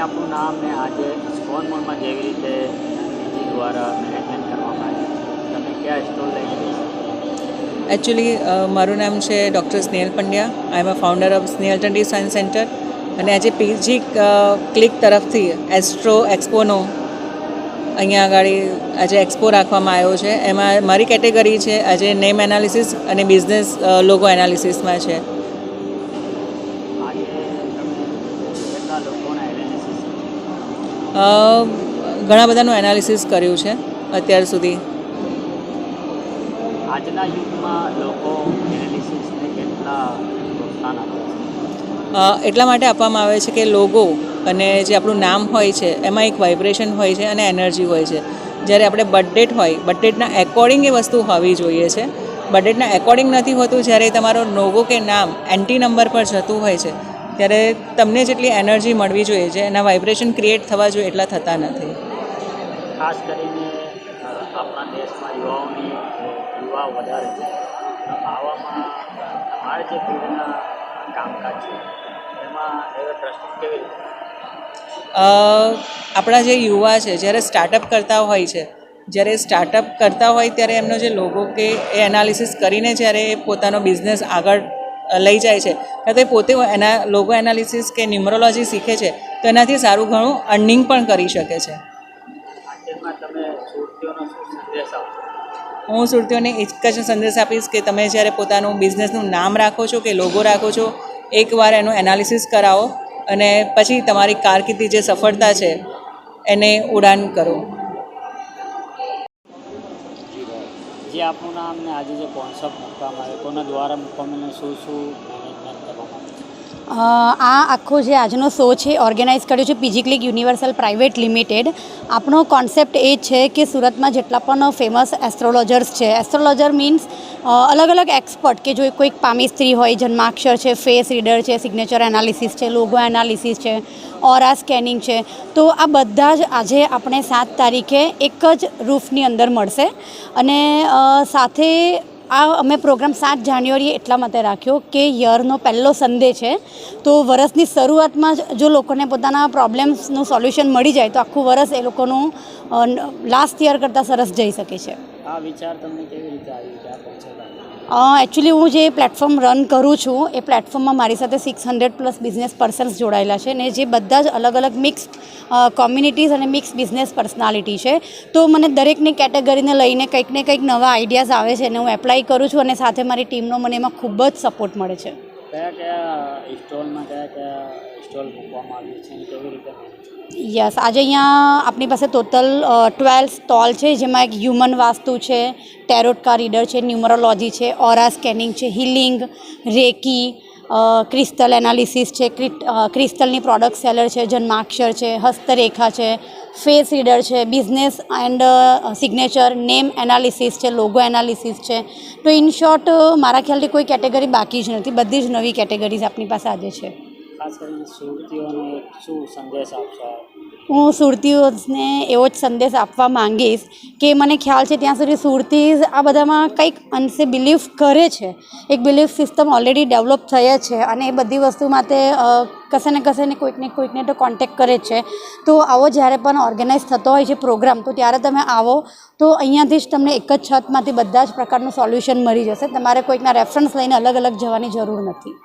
આપનું નામ ને આજે સ્કોન મોલમાં જેવી રીતે પીજી દ્વારા મેનેજમેન્ટ કરવામાં આવ્યું છે, તમે ક્યાં સ્ટોલ લઈને જઈ શકો? એકચ્યુઅલી મારું નામ છે doctor Snehal Pandya. I am a founder of Snehal trendy science centre. અને આજે પીજી ક્લિક તરફથી એસ્ટ્રો એક્સપોનો અહીંયા આગળ આજે એક્સપો રાખવામાં આવ્યો છે. એમાં મારી કેટેગરી છે આજે નેમ એનાલિસિસ અને બિઝનેસ લોગો એનાલિસિસમાં છે. આજે તમે કેટલા લોકોના એનાલિસિસ? ઘણા બધાનું એનાલિસિસ કર્યું છે અત્યાર સુધી. આજના યુગમાં લોકો એનાલિસિસને કેટલા પ્રોત્સાહન આપે છે? એટલા માટે આપવામાં આવે છે કે લોગો અને જે આપણું નામ હોય છે એમાં એક વાઇબ્રેશન હોય છે અને એનર્જી હોય છે. જ્યારે આપણે બર્થડેટ હોય, બર્થડેટના એકોર્ડિંગ એ વસ્તુ હોવી જોઈએ છે. બર્થડેટના એકોર્ડિંગ નથી હોતું. જ્યારે તમારો લોગો કે નામ એન્ટી નંબર પર જતું હોય છે ત્યારે તમને જેટલી એનર્જી મળવી જોઈએ છે, એના વાઇબ્રેશન ક્રિએટ થવા જોઈએ એટલા થતા નથી. ખાસ કરીને આપણા દેશમાં યુવા વધારે છે. આવામાં તમારા જે ફિલ્ડના કામકાજ છે એમાં એવા ટ્રસ્ટિંગ કેવી રીતે? આપણા જે યુવા છે જ્યારે સ્ટાર્ટઅપ કરતા હોય છે, ત્યારે એમનો જે લોગો કે એ એનાલિસિસ કરીને જ્યારે એ પોતાનો બિઝનેસ આગળ લઈ જાય છે ત્યારે તે પોતે એના લોગો એનાલિસિસ કે ન્યુમરોલોજી શીખે છે તો એનાથી સારું ઘણું અર્નિંગ પણ કરી શકે છે. માર્કેટમાં તમે સુરતીઓનો શું સંદેશ આપશો? હું સુરતીઓને એક જ સંદેશ આપીશ કે તમે જ્યારે પોતાનું બિઝનેસનું નામ રાખો છો કે લોગો રાખો છો, એકવાર એનું એનાલિસિસ કરાવો અને પછી તમારી કારકિર્દી જે સફળતા છે એને ઉડાન કરો. જે આપનું નામ ને આજે જે કોન્સેપ્ટ મૂકવામાં આવ્યો કોના દ્વારા મૂકવામાં શું મેનેજમેન્ટ કરવામાં આવે છે? આ આખો જે આજનો શો છે ઓર્ગેનાઇઝ કર્યો છે PG click universal private limited. આપણો કોન્સેપ્ટ એ છે કે સુરતમાં જેટલા પણ ફેમસ એસ્ટ્રોલોજર્સ છે, એસ્ટ્રોલોજર મીન્સ અલગ અલગ એક્સપર્ટ કે જો કોઈક પામી સ્ત્રી હોય, જન્માક્ષર છે, ફેસ રીડર છે, સિગ્નેચર એનાલિસિસ છે, લોગો એનાલિસિસ છે, ઓરા સ્કેનિંગ છે, તો આ બધા જ આજે આપણે 7 તારીખે એક જ રૂફની અંદર મળશે. અને સાથે આ અમે પ્રોગ્રામ 7 જાન્યુઆરીએ એટલા માટે રાખ્યો કે યરનો પહેલો સન્ડે છે, તો વરસની શરૂઆતમાં જ જો લોકોને પોતાના પ્રોબ્લેમ્સનું સોલ્યુશન મળી જાય તો આખું વરસ એ લોકોનું લાસ્ટ યર કરતાં સરસ જઈ શકે છે. આ વિચાર તમને કેવી રીતે આવ્યું કે આ કોન્સેપ્ટ? એકચ્યુઅલી હું જે પ્લેટફોર્મ રન કરું છું એ પ્લેટફોર્મમાં મારી સાથે 600+ બિઝનેસ પર્સન્સ જોડાયેલા છે ને જે બધા જ અલગ અલગ મિક્સ કોમ્યુનિટીઝ અને મિક્સ બિઝનેસ પર્સનાલિટી છે. તો મને દરેકની કેટેગરીને લઈને કંઈક ને કંઈક નવા આઈડિયાઝ આવે છે અને હું એપ્લાય કરું છું અને સાથે મારી ટીમનો મને એમાં ખૂબ જ સપોર્ટ મળે છે. કયા કયા સ્ટોલ મૂકવામાં આવ્યું છે અને કેવી રીતે? યસ, આજે અહીંયા આપણી પાસે ટોટલ 12 સ્ટોલ છે, જેમાં એક હ્યુમન વાસ્તુ છે, ટેરોટ કાર રીડર છે, ન્યુમરોલોજી છે, ઓરા સ્કેનિંગ છે, હિલિંગ, રેકી, ક્રિસ્ટલ એનાલિસિસ છે, ક્રિસ્ટલની પ્રોડક્ટ સેલર છે, જન્માક્ષર છે, હસ્તરેખા છે, ફેસ રીડર છે, business and signature, name analysis છે, લોગો એનાલિસિસ છે. તો ઇન શોર્ટ મારા ખ્યાલથી કોઈ કેટેગરી બાકી જ નથી, બધી જ નવી કેટેગરીઝ આપણી પાસે આજે છે. ખાસ કરીને સુરતીઓને શું સંદેશ આપશો? હું સુરતીઓને એવો જ સંદેશ આપવા માંગીશ કે મને ખ્યાલ છે ત્યાં સુધી સુરતી આ બધામાં કંઈક અંશે બિલીવ કરે છે. એક બિલીફ સિસ્ટમ ઓલરેડી ડેવલપ થઈ જ છે અને એ બધી વસ્તુ માટે કશે ને કોઈકને તો કોન્ટેક્ટ કરે જ છે. તો આવો જ્યારે પણ ઓર્ગેનાઇઝ થતો હોય છે પ્રોગ્રામ, તો ત્યારે તમે આવો તો અહીંયાથી જ તમને એક જ છતમાંથી બધા જ પ્રકારનું સોલ્યુશન મળી જશે. તમારે કોઈકના રેફરન્સ લઈને અલગ અલગ જવાની જરૂર નથી.